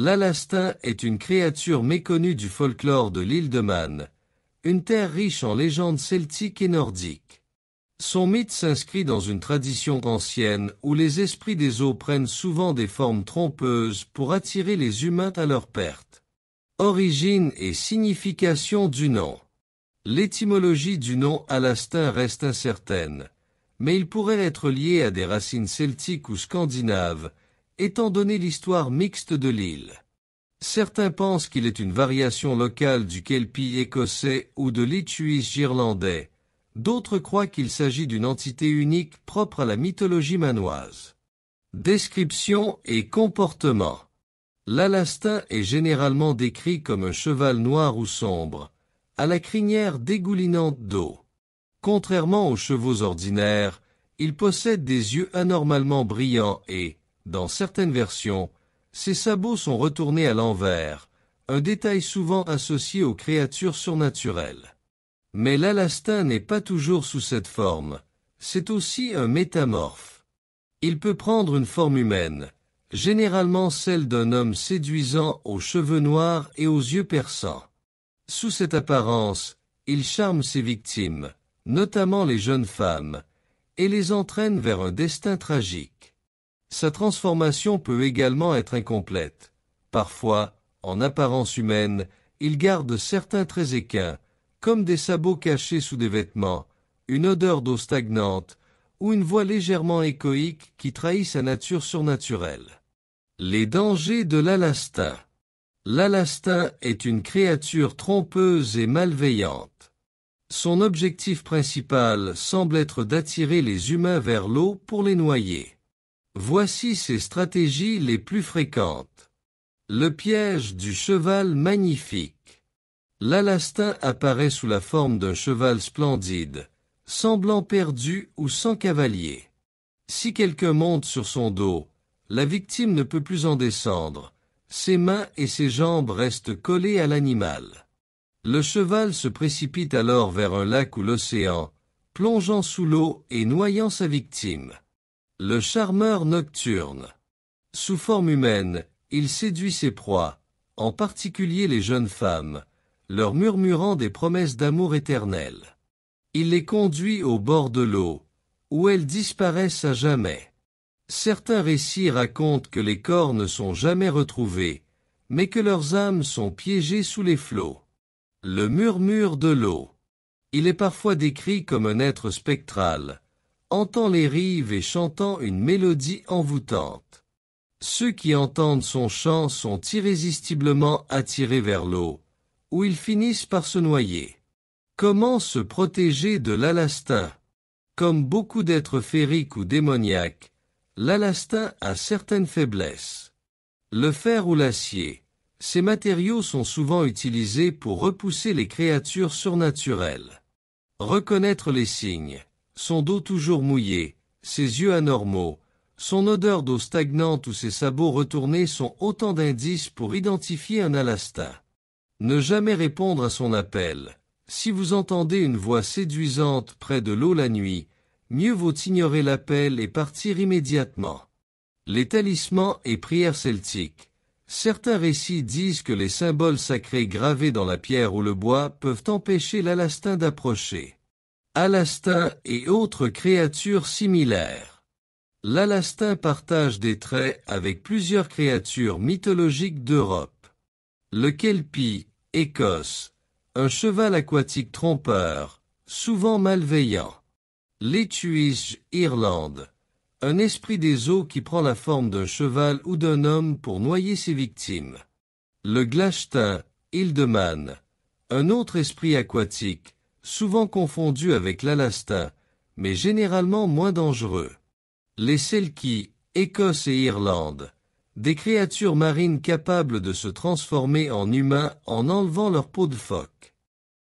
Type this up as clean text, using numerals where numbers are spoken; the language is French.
L'Alastin est une créature méconnue du folklore de l'île de Man, une terre riche en légendes celtiques et nordiques. Son mythe s'inscrit dans une tradition ancienne où les esprits des eaux prennent souvent des formes trompeuses pour attirer les humains à leur perte. Origine et signification du nom. L'étymologie du nom Alastin reste incertaine, mais il pourrait être lié à des racines celtiques ou scandinaves, étant donné l'histoire mixte de l'île. Certains pensent qu'il est une variation locale du kelpie écossais ou de l'étuis irlandais, d'autres croient qu'il s'agit d'une entité unique propre à la mythologie manoise. Description et comportement. L'Alastin est généralement décrit comme un cheval noir ou sombre, à la crinière dégoulinante d'eau. Contrairement aux chevaux ordinaires, il possède des yeux anormalement brillants et, dans certaines versions, ses sabots sont retournés à l'envers, un détail souvent associé aux créatures surnaturelles. Mais l'Alastin n'est pas toujours sous cette forme, c'est aussi un métamorphe. Il peut prendre une forme humaine, généralement celle d'un homme séduisant aux cheveux noirs et aux yeux perçants. Sous cette apparence, il charme ses victimes, notamment les jeunes femmes, et les entraîne vers un destin tragique. Sa transformation peut également être incomplète. Parfois, en apparence humaine, il garde certains traits équins, comme des sabots cachés sous des vêtements, une odeur d'eau stagnante, ou une voix légèrement échoïque qui trahit sa nature surnaturelle. Les dangers de l'Alastin. L'Alastin est une créature trompeuse et malveillante. Son objectif principal semble être d'attirer les humains vers l'eau pour les noyer. Voici ses stratégies les plus fréquentes. Le piège du cheval magnifique. L'Alastin apparaît sous la forme d'un cheval splendide, semblant perdu ou sans cavalier. Si quelqu'un monte sur son dos, la victime ne peut plus en descendre, ses mains et ses jambes restent collées à l'animal. Le cheval se précipite alors vers un lac ou l'océan, plongeant sous l'eau et noyant sa victime. Le charmeur nocturne. Sous forme humaine, il séduit ses proies, en particulier les jeunes femmes, leur murmurant des promesses d'amour éternel. Il les conduit au bord de l'eau, où elles disparaissent à jamais. Certains récits racontent que les corps ne sont jamais retrouvés, mais que leurs âmes sont piégées sous les flots. Le murmure de l'eau. Il est parfois décrit comme un être spectral, hantant les rives et chantant une mélodie envoûtante. Ceux qui entendent son chant sont irrésistiblement attirés vers l'eau, où ils finissent par se noyer. Comment se protéger de l'Alastin? Comme beaucoup d'êtres féeriques ou démoniaques, l'Alastin a certaines faiblesses. Le fer ou l'acier. Ces matériaux sont souvent utilisés pour repousser les créatures surnaturelles. Reconnaître les signes. Son dos toujours mouillé, ses yeux anormaux, son odeur d'eau stagnante ou ses sabots retournés sont autant d'indices pour identifier un Alastin. Ne jamais répondre à son appel. Si vous entendez une voix séduisante près de l'eau la nuit, mieux vaut ignorer l'appel et partir immédiatement. Les talismans et prières celtiques. Certains récits disent que les symboles sacrés gravés dans la pierre ou le bois peuvent empêcher l'Alastin d'approcher. Alastin et autres créatures similaires. L'Alastin partage des traits avec plusieurs créatures mythologiques d'Europe. Le kelpie, Écosse, un cheval aquatique trompeur, souvent malveillant. L'étuis, Irlande, un esprit des eaux qui prend la forme d'un cheval ou d'un homme pour noyer ses victimes. Le glashtin, île de Man, un autre esprit aquatique, souvent confondu avec l'Alastin, mais généralement moins dangereux. Les Selkies, Écosse et Irlande, des créatures marines capables de se transformer en humains en enlevant leur peau de phoque.